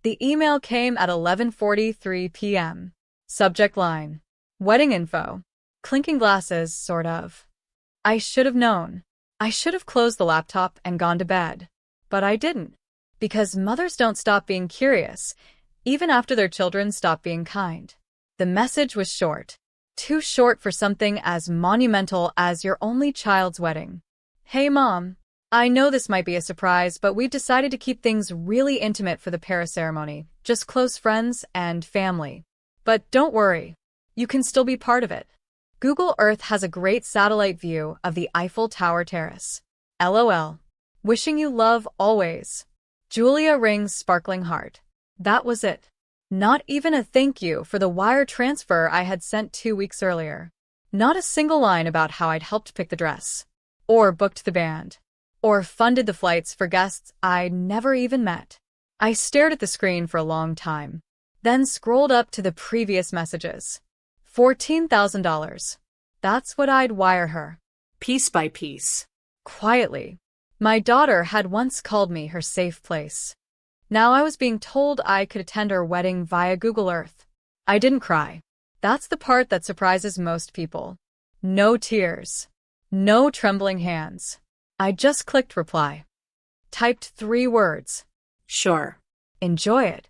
The email came at 11:43 p.m. Subject line: Wedding info. Clinking glasses, sort of. I should have known. I should have closed the laptop and gone to bed. But I didn't. Because mothers don't stop being curious, even after their children stop being kind. The message was short. Too short for something as monumental as your only child's wedding. Hey Mom, I know this might be a surprise, but we've decided to keep things really intimate for the Paris ceremony, just close friends and family. But don't worry, you can still be part of it. Google Earth has a great satellite view of the Eiffel Tower terrace. LOL. Wishing you love always. Julia rings sparkling heart. That was it. Not even a thank you for the wire transfer I had sent 2 weeks earlier. Not a single line about how I'd helped pick the dress, or booked the band, or funded the flights for guests I'd never even met. I stared at the screen for a long time, then scrolled up to the previous messages. $14,000. That's what I'd wire her. Piece by piece. Quietly. My daughter had once called me her safe place. Now I was being told I could attend her wedding via Google Earth. I didn't cry. That's the part that surprises most people. No tears. No trembling hands. I just clicked reply. Typed 3 words. Sure. Enjoy it.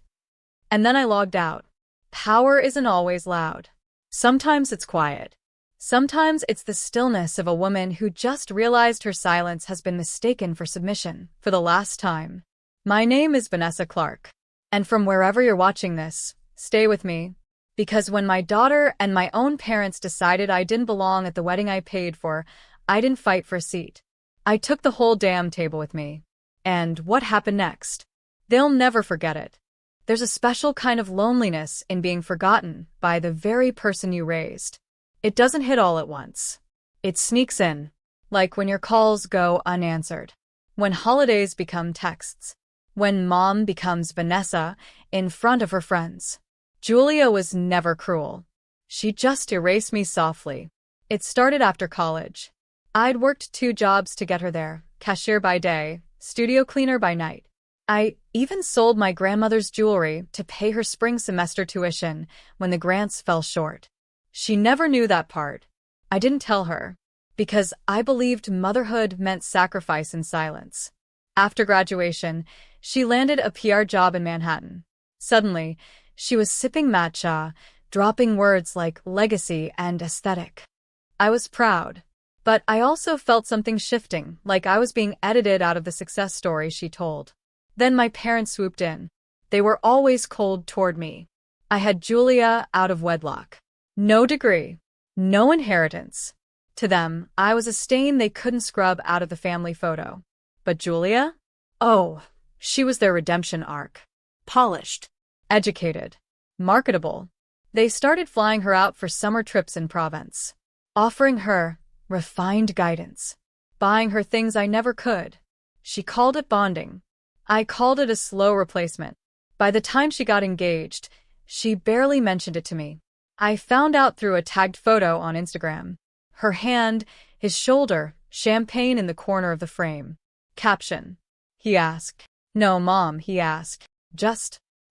And then I logged out. Power isn't always loud. Sometimes it's quiet. Sometimes it's the stillness of a woman who just realized her silence has been mistaken for submission for the last time. My name is Vanessa Clark. And from wherever you're watching this, stay with me. Because when my daughter and my own parents decided I didn't belong at the wedding I paid for, I didn't fight for a seat. I took the whole damn table with me. And what happened next? They'll never forget it. There's a special kind of loneliness in being forgotten by the very person you raised. It doesn't hit all at once. It sneaks in, like when your calls go unanswered, when holidays become texts, when Mom becomes Vanessa in front of her friends. Julia was never cruel. She just erased me softly. It started after college. I'd worked 2 jobs to get her there, cashier by day, studio cleaner by night. I even sold my grandmother's jewelry to pay her spring semester tuition when the grants fell short. She never knew that part. I didn't tell her, because I believed motherhood meant sacrifice in silence. After graduation, she landed a PR job in Manhattan. Suddenly, she was sipping matcha, dropping words like legacy and aesthetic. I was proud, but I also felt something shifting, like I was being edited out of the success story she told. Then my parents swooped in. They were always cold toward me. I had Julia out of wedlock. No degree, no inheritance. To them, I was a stain they couldn't scrub out of the family photo. But Julia? Oh, she was their redemption arc. Polished, educated, marketable. They started flying her out for summer trips in Provence, offering her refined guidance, buying her things I never could. She called it bonding. I called it a slow replacement. By the time she got engaged, she barely mentioned it to me. I found out through a tagged photo on Instagram. Her hand, his shoulder, champagne in the corner of the frame. Caption. He asked. No, Mom, he asked.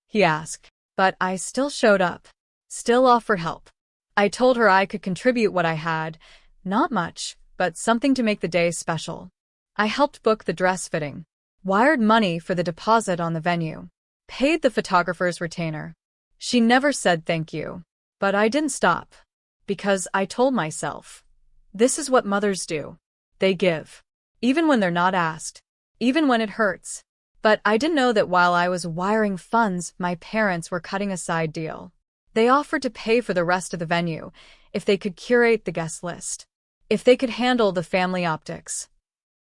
He asked. But I still showed up. Still offered help. I told her I could contribute what I had. Not much, but something to make the day special. I helped book the dress fitting. Wired money for the deposit on the venue. Paid the photographer's retainer. She never said thank you. But I didn't stop. Because I told myself, this is what mothers do. They give. Even when they're not asked. Even when it hurts. But I didn't know that while I was wiring funds, my parents were cutting a side deal. They offered to pay for the rest of the venue if they could curate the guest list. If they could handle the family optics.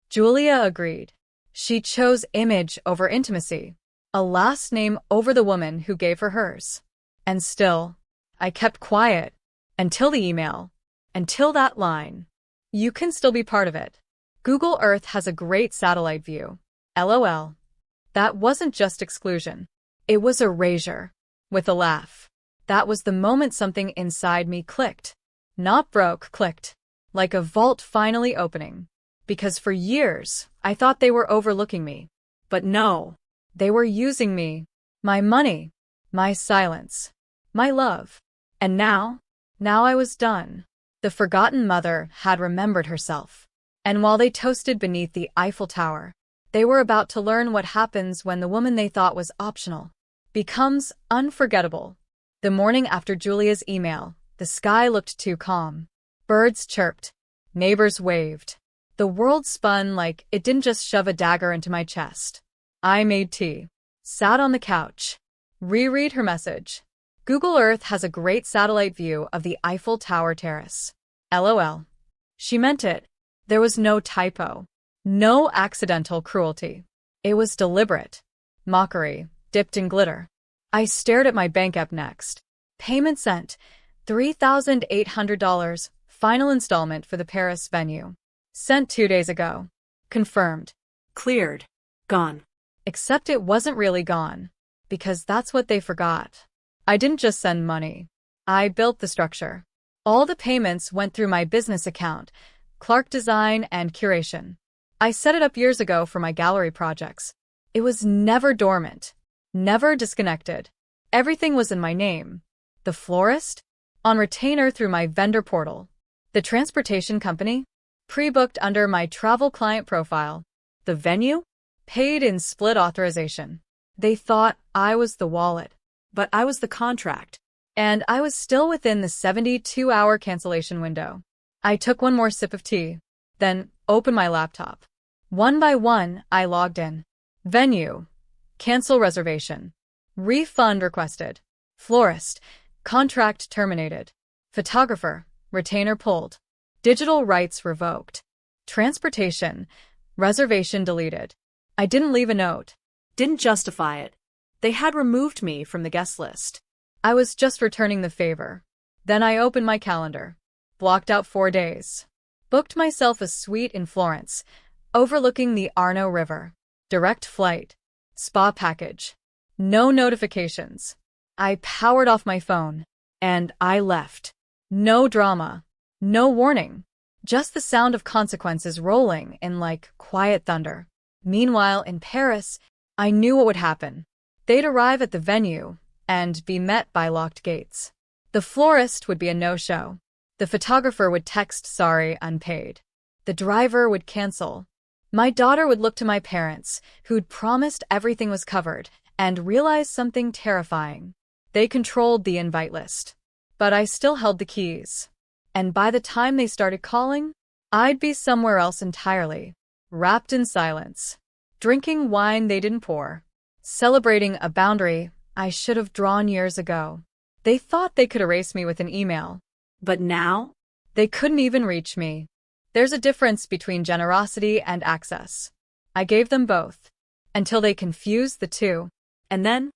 Julia agreed. She chose image over intimacy. A last name over the woman who gave her hers. And still, I kept quiet. Until the email. Until that line. You can still be part of it. Google Earth has a great satellite view. LOL. That wasn't just exclusion. It was erasure. With a laugh. That was the moment something inside me clicked. Not broke, clicked. Like a vault finally opening. Because for years, I thought they were overlooking me. But no. They were using me. my money, my silence, my love. And now I was done. The forgotten mother had remembered herself. And while they toasted beneath the Eiffel Tower, they were about to learn what happens when the woman they thought was optional becomes unforgettable. The morning after Julia's email, the sky looked too calm. Birds chirped. Neighbors waved. The world spun like it didn't just shove a dagger into my chest. I made tea, sat on the couch, reread her message. Google Earth has a great satellite view of the Eiffel Tower terrace. LOL. She meant it. There was no typo. No accidental cruelty. It was deliberate. Mockery, dipped in glitter. I stared at my bank app next. Payment sent. $3,800. Final installment for the Paris venue. Sent 2 days ago. Confirmed. Cleared. Gone. Except it wasn't really gone. Because that's what they forgot. I didn't just send money. I built the structure. All the payments went through my business account, Clark Design and Curation. I set it up years ago for my gallery projects. It was never dormant, never disconnected. Everything was in my name. The florist? On retainer through my vendor portal. The transportation company? Pre-booked under my travel client profile. The venue? Paid in split authorization. They thought I was the wallet. But I was the contract. And I was still within the 72-hour cancellation window. I took one more sip of tea, then opened my laptop. One by one, I logged in. Venue. Cancel reservation. Refund requested. Florist. Contract terminated. Photographer. Retainer pulled. Digital rights revoked. Transportation. Reservation deleted. I didn't leave a note. Didn't justify it. They had removed me from the guest list. I was just returning the favor. Then I opened my calendar. Blocked out 4 days. Booked myself a suite in Florence, overlooking the Arno River. Direct flight. Spa package. No notifications. I powered off my phone. And I left. No drama. No warning. Just the sound of consequences rolling in like quiet thunder. Meanwhile, in Paris, I knew what would happen. They'd arrive at the venue and be met by locked gates. The florist would be a no-show. The photographer would text sorry unpaid. The driver would cancel. My daughter would look to my parents, who'd promised everything was covered, and realize something terrifying. They controlled the invite list. But I still held the keys. And by the time they started calling, I'd be somewhere else entirely, wrapped in silence, drinking wine they didn't pour, celebrating a boundary I should have drawn years ago. They thought they could erase me with an email. But now? They couldn't even reach me. There's a difference between generosity and access. I gave them both, until they confused the two. And then,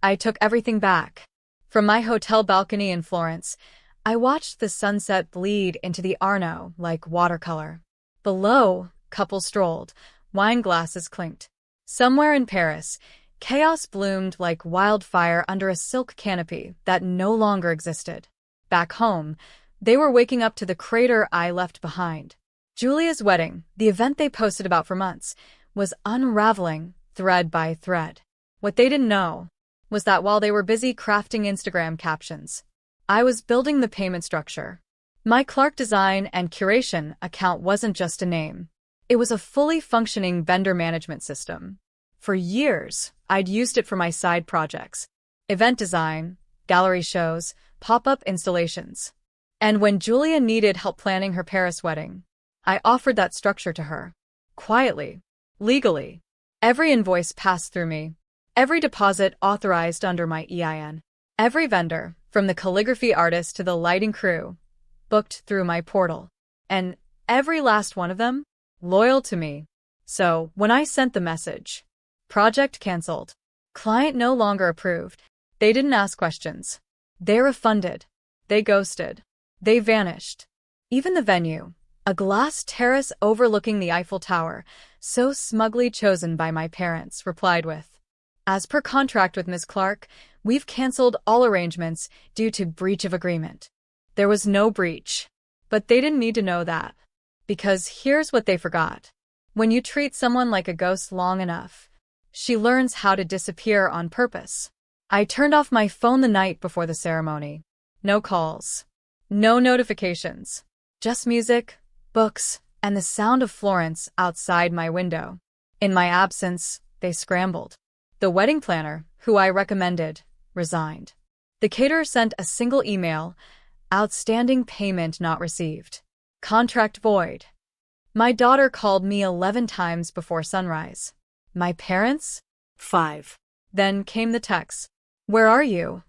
I took everything back. From my hotel balcony in Florence, I watched the sunset bleed into the Arno like watercolor. Below, couples strolled, wine glasses clinked. Somewhere in Paris, chaos bloomed like wildfire under a silk canopy that no longer existed. Back home, they were waking up to the crater I left behind. Julia's wedding, the event they posted about for months, was unraveling thread by thread. What they didn't know was that while they were busy crafting Instagram captions, I was building the payment structure. My Clark Design and Curation account wasn't just a name. It was a fully functioning vendor management system. For years, I'd used it for my side projects, event design, gallery shows, pop-up installations. And when Julia needed help planning her Paris wedding, I offered that structure to her. Quietly. Legally. Every invoice passed through me. Every deposit authorized under my EIN. Every vendor, from the calligraphy artist to the lighting crew, booked through my portal. And every last one of them, loyal to me. So, when I sent the message, project canceled, client no longer approved, they didn't ask questions. They refunded. They ghosted. They vanished. Even the venue, a glass terrace overlooking the Eiffel Tower, so smugly chosen by my parents, replied with, "As per contract with Ms. Clark, we've canceled all arrangements due to breach of agreement." There was no breach. But they didn't need to know that. Because here's what they forgot. When you treat someone like a ghost long enough, she learns how to disappear on purpose. I turned off my phone the night before the ceremony. No calls. No notifications. Just music, books, and the sound of Florence outside my window. In my absence, they scrambled. The wedding planner, who I recommended, resigned. The caterer sent a single email: outstanding payment not received. Contract void. My daughter called me 11 times before sunrise. My parents? 5. Then came the text. Where are you?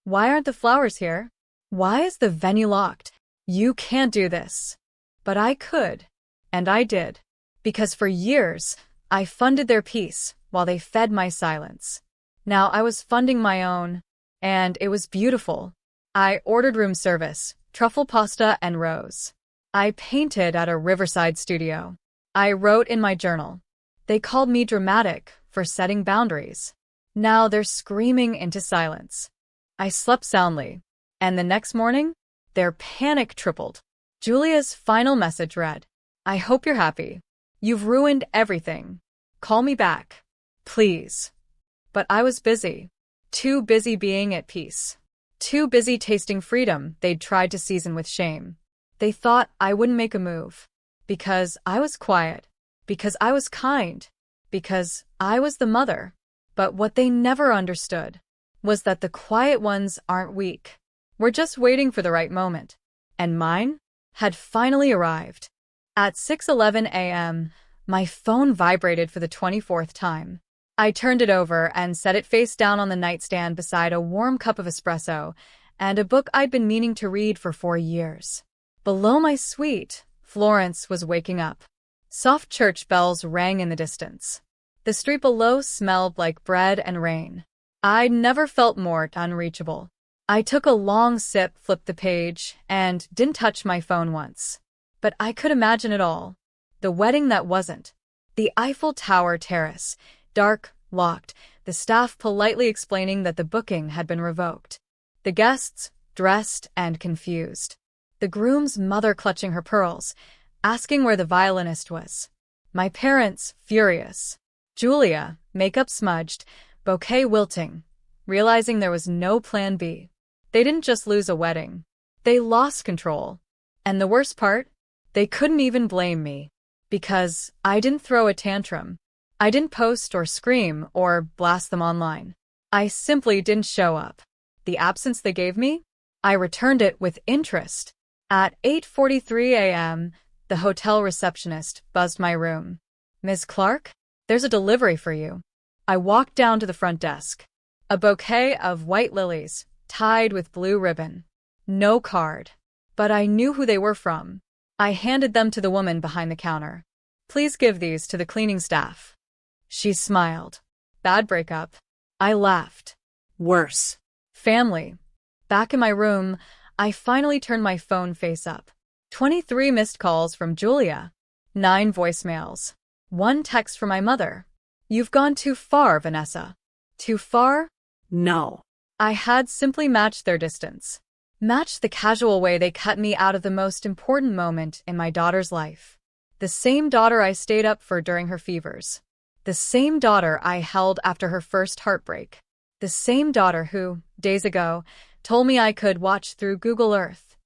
Why aren't the flowers here? Why is the venue locked? You can't do this. But I could. And I did. Because for years, I funded their peace while they fed my silence. Now I was funding my own, and it was beautiful. I ordered room service, truffle pasta, and rose. I painted at a riverside studio. I wrote in my journal. They called me dramatic for setting boundaries. Now they're screaming into silence. I slept soundly, and the next morning, their panic tripled. Julia's final message read, I hope you're happy. You've ruined everything. Call me back. Please. But I was busy. Too busy being at peace. Too busy tasting freedom they'd tried to season with shame. They thought I wouldn't make a move. Because I was quiet. Because I was kind. Because I was the mother. But what they never understood was that the quiet ones aren't weak. We're just waiting for the right moment. And mine had finally arrived. At 6:11 a.m., my phone vibrated for the 24th time. I turned it over and set it face down on the nightstand beside a warm cup of espresso and a book I'd been meaning to read for 4 years. Below my suite, Florence was waking up. Soft church bells rang in the distance. The street below smelled like bread and rain. I'd never felt more unreachable. I took a long sip, flipped the page, and didn't touch my phone once. But I could imagine it all. The wedding that wasn't. The Eiffel Tower terrace, dark, locked, the staff politely explaining that the booking had been revoked. The guests, dressed and confused. The groom's mother clutching her pearls, asking where the violinist was. My parents, furious. Julia, makeup smudged, bouquet wilting, realizing there was no plan B. They didn't just lose a wedding. They lost control. And the worst part? They couldn't even blame me. Because I didn't throw a tantrum. I didn't post or scream or blast them online. I simply didn't show up. The absence they gave me? I returned it with interest. At 8:43 a.m., the hotel receptionist buzzed my room. Ms. Clark? There's a delivery for you. I walked down to the front desk. A bouquet of white lilies, tied with blue ribbon. No card. But I knew who they were from. I handed them to the woman behind the counter. Please give these to the cleaning staff. She smiled. Bad breakup. I laughed. Worse. Family. Back in my room, I finally turned my phone face up. 23 missed calls from Julia. 9 voicemails. 1 text from my mother. You've gone too far, Vanessa. Too far? No. I had simply matched their distance. Matched the casual way they cut me out of the most important moment in my daughter's life. The same daughter I stayed up for during her fevers. The same daughter I held after her first heartbreak. The same daughter who, days ago, told me I could watch through Google Earth.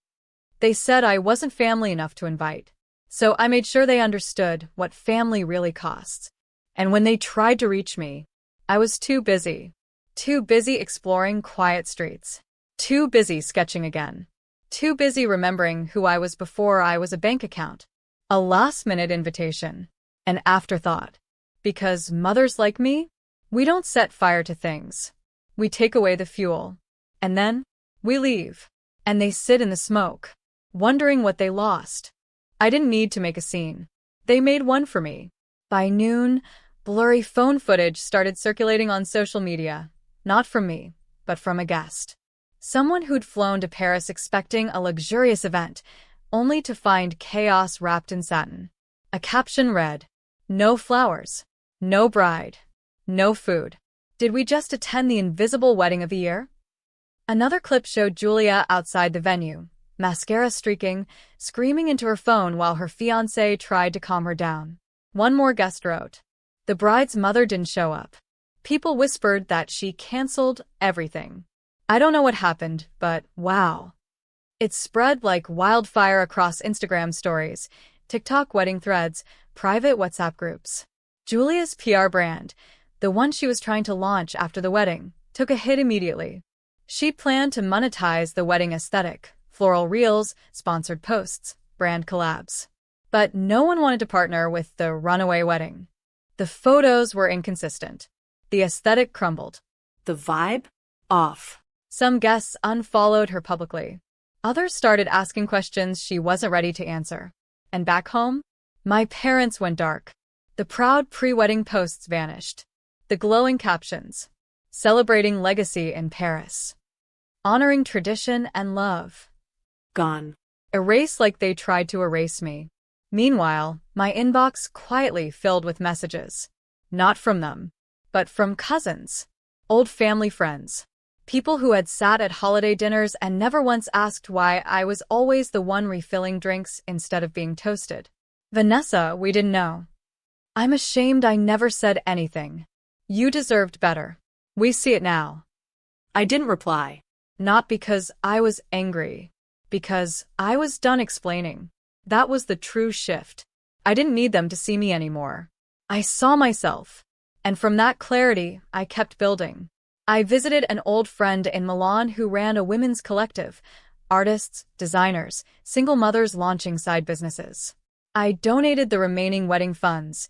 They said I wasn't family enough to invite. So I made sure they understood what family really costs. And when they tried to reach me, I was too busy. Too busy exploring quiet streets. Too busy sketching again. Too busy remembering who I was before I was a bank account. A last-minute invitation. An afterthought. Because mothers like me, we don't set fire to things. We take away the fuel. And then, we leave. And they sit in the smoke, wondering what they lost. I didn't need to make a scene. They made one for me. By noon, blurry phone footage started circulating on social media. Not from me, but from a guest. Someone who'd flown to Paris expecting a luxurious event, only to find chaos wrapped in satin. A caption read, "No flowers. No bride. No food. Did we just attend the invisible wedding of the year?" Another clip showed Julia outside the venue, mascara streaking, screaming into her phone while her fiancé tried to calm her down. One more guest wrote, "The bride's mother didn't show up. People whispered that she canceled everything. I don't know what happened, but wow. It spread like wildfire across Instagram stories, TikTok wedding threads, private WhatsApp groups. Julia's PR brand, the one she was trying to launch after the wedding, took a hit immediately. She planned to monetize the wedding aesthetic, floral reels, sponsored posts, brand collabs. But no one wanted to partner with the runaway wedding. The photos were inconsistent. The aesthetic crumbled. The vibe? Off. Some guests unfollowed her publicly. Others started asking questions she wasn't ready to answer. And back home, my parents went dark. The proud pre-wedding posts vanished. The glowing captions, celebrating legacy in Paris, honoring tradition and love, Gone. erased like they tried to erase me. Meanwhile, my inbox quietly filled with messages. Not from them, but from cousins, old family friends, people who had sat at holiday dinners and never once asked why I was always the one refilling drinks instead of being toasted. Vanessa, we didn't know. I'm ashamed I never said anything. You deserved better. We see it now. I didn't reply. Not because I was angry. Because I was done explaining. That was the true shift. I didn't need them to see me anymore. I saw myself. And from that clarity, I kept building. I visited an old friend in Milan who ran a women's collective. Artists, designers, single mothers launching side businesses. I donated the remaining wedding funds,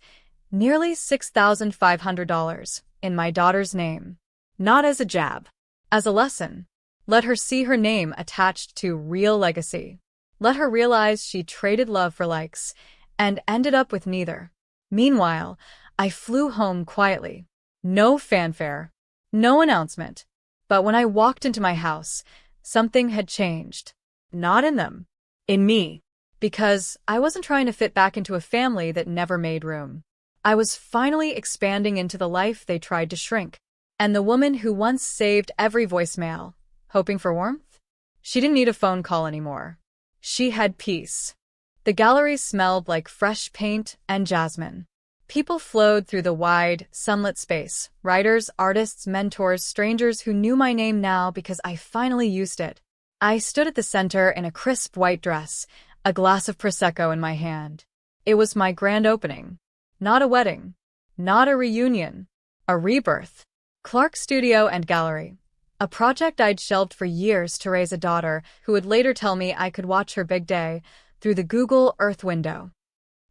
nearly $6,500, in my daughter's name. Not as a jab. As a lesson. Let her see her name attached to real legacy. Let her realize she traded love for likes, and ended up with neither. Meanwhile, I flew home quietly. No fanfare. No announcement. But when I walked into my house, something had changed. Not in them. In me. Because I wasn't trying to fit back into a family that never made room. I was finally expanding into the life they tried to shrink. And the woman who once saved every voicemail, hoping for warmth? She didn't need a phone call anymore. She had peace. The gallery smelled like fresh paint and jasmine. People flowed through the wide, sunlit space. Writers, artists, mentors, strangers who knew my name now because I finally used it. I stood at the center in a crisp white dress, a glass of Prosecco in my hand. It was my grand opening. Not a wedding. Not a reunion. A rebirth. Clark Studio and Gallery. A project I'd shelved for years to raise a daughter who would later tell me I could watch her big day through the Google Earth window.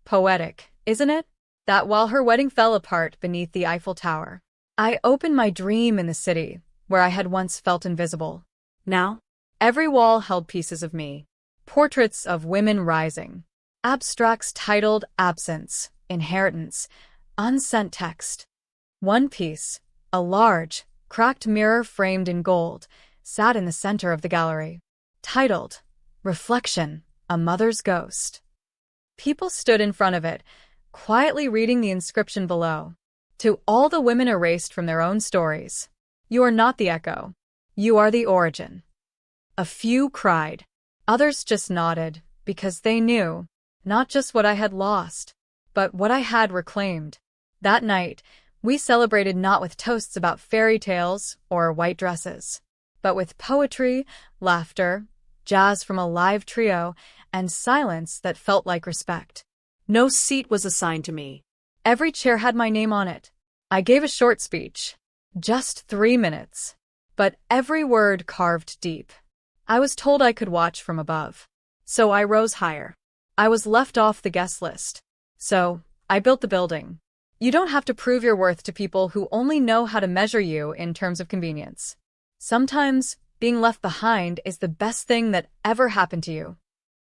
Poetic, isn't it? That while her wedding fell apart beneath the Eiffel Tower, I opened my dream in the city where I had once felt invisible. Now, every wall held pieces of me. Portraits of women rising. Abstracts titled Absence, Inheritance, Unsent Text. One piece, a large, cracked mirror framed in gold, sat in the center of the gallery. Titled, Reflection, A Mother's Ghost. People stood in front of it, quietly reading the inscription below. To all the women erased from their own stories. You are not the echo. You are the origin. A few cried. Others just nodded, because they knew, not just what I had lost, but what I had reclaimed. That night, we celebrated not with toasts about fairy tales or white dresses, but with poetry, laughter, jazz from a live trio, and silence that felt like respect. No seat was assigned to me. Every chair had my name on it. I gave a short speech. Just 3 minutes. But every word carved deep. I was told I could watch from above. So I rose higher. I was left off the guest list. So I built the building. You don't have to prove your worth to people who only know how to measure you in terms of convenience. Sometimes, being left behind is the best thing that ever happened to you.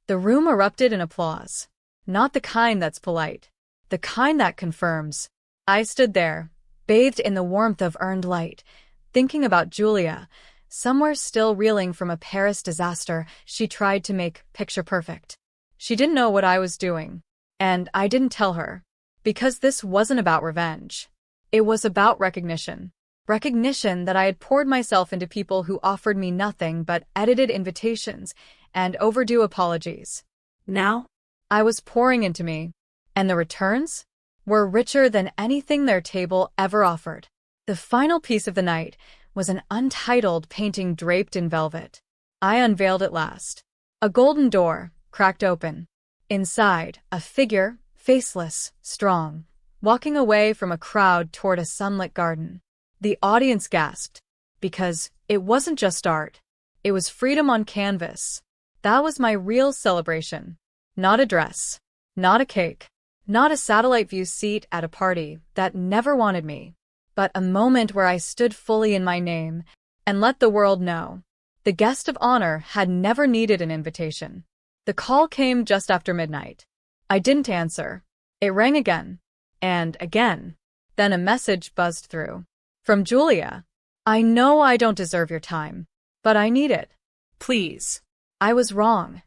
The room erupted in applause. Not the kind that's polite. The kind that confirms. I stood there, bathed in the warmth of earned light, thinking about Julia, somewhere still reeling from a Paris disaster she tried to make picture perfect. She didn't know what I was doing, and I didn't tell her, because this wasn't about revenge. It was about recognition. Recognition that I had poured myself into people who offered me nothing but edited invitations and overdue apologies. Now, I was pouring into me, and the returns were richer than anything their table ever offered. The final piece of the night was an untitled painting draped in velvet. I unveiled at last. A golden door cracked open. Inside, a figure, faceless, strong, walking away from a crowd toward a sunlit garden. The audience gasped, because it wasn't just art. It was freedom on canvas. That was my real celebration. Not a dress, not a cake, not a satellite view seat at a party that never wanted me, but a moment where I stood fully in my name and let the world know. The guest of honor had never needed an invitation. The call came just after midnight. I didn't answer. It rang again, and again. Then a message buzzed through. From Julia. I know I don't deserve your time, but I need it. Please. I was wrong.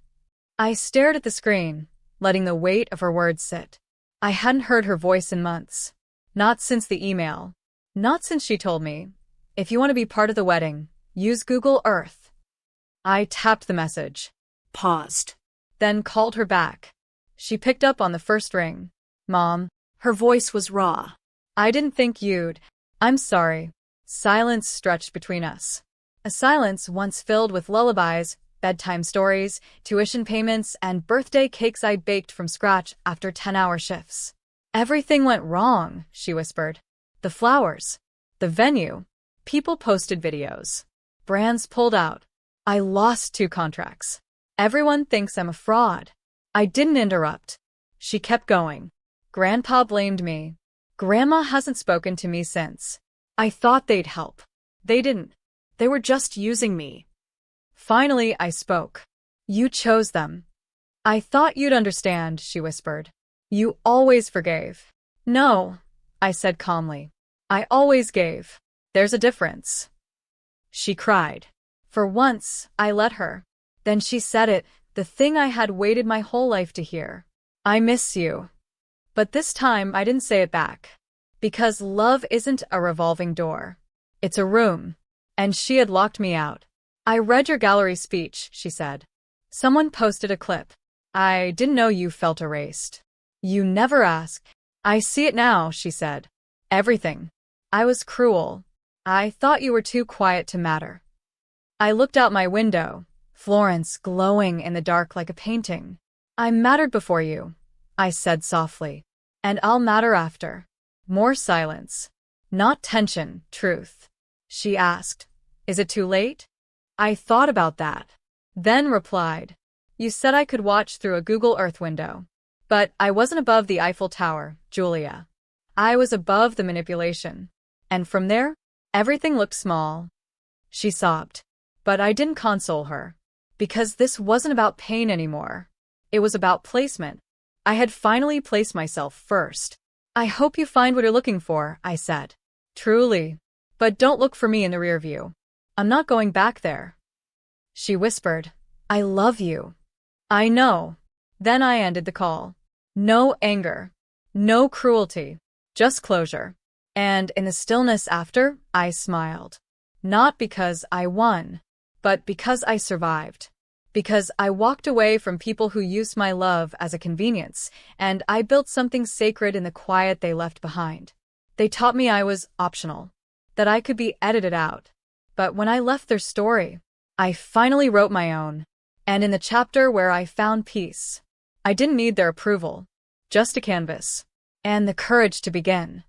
I stared at the screen, letting the weight of her words sit. I hadn't heard her voice in months. Not since the email. Not since she told me, if you want to be part of the wedding, use Google Earth. I tapped the message. Paused. Then called her back. She picked up on the first ring. Mom. Her voice was raw. I didn't think you'd. I'm sorry. Silence stretched between us. A silence once filled with lullabies, bedtime stories, tuition payments, and birthday cakes I'd baked from scratch after 10-hour shifts. Everything went wrong, she whispered. The flowers. The venue. People posted videos. Brands pulled out. I lost 2 contracts. Everyone thinks I'm a fraud. I didn't interrupt. She kept going. Grandpa blamed me. Grandma hasn't spoken to me since. I thought they'd help. They didn't. They were just using me. Finally, I spoke. You chose them. I thought you'd understand, she whispered. You always forgave. No, I said calmly. I always gave. There's a difference. She cried. For once, I let her. Then she said it, the thing I had waited my whole life to hear. I miss you. But this time I didn't say it back. Because love isn't a revolving door. It's a room. And she had locked me out. I read your gallery speech, she said. Someone posted a clip. I didn't know you felt erased. You never asked. I see it now, she said. Everything. I was cruel. I thought you were too quiet to matter. I looked out my window, Florence glowing in the dark like a painting. I mattered before you, I said softly. And I'll matter after. More silence. Not tension, truth. She asked, Is it too late? I thought about that. Then replied, You said I could watch through a Google Earth window. But I wasn't above the Eiffel Tower, Julia. I was above the manipulation. And from there, everything looked small. She sobbed. But I didn't console her. Because this wasn't about pain anymore. It was about placement. I had finally placed myself first. I hope you find what you're looking for, I said. Truly. But don't look for me in the rear view. I'm not going back there. She whispered, I love you. I know. Then I ended the call. No anger. No cruelty. Just closure. And in the stillness after, I smiled. Not because I won, but because I survived. Because I walked away from people who used my love as a convenience, and I built something sacred in the quiet they left behind. They taught me I was optional, that I could be edited out. But when I left their story, I finally wrote my own. And in the chapter where I found peace, I didn't need their approval, just a canvas, and the courage to begin.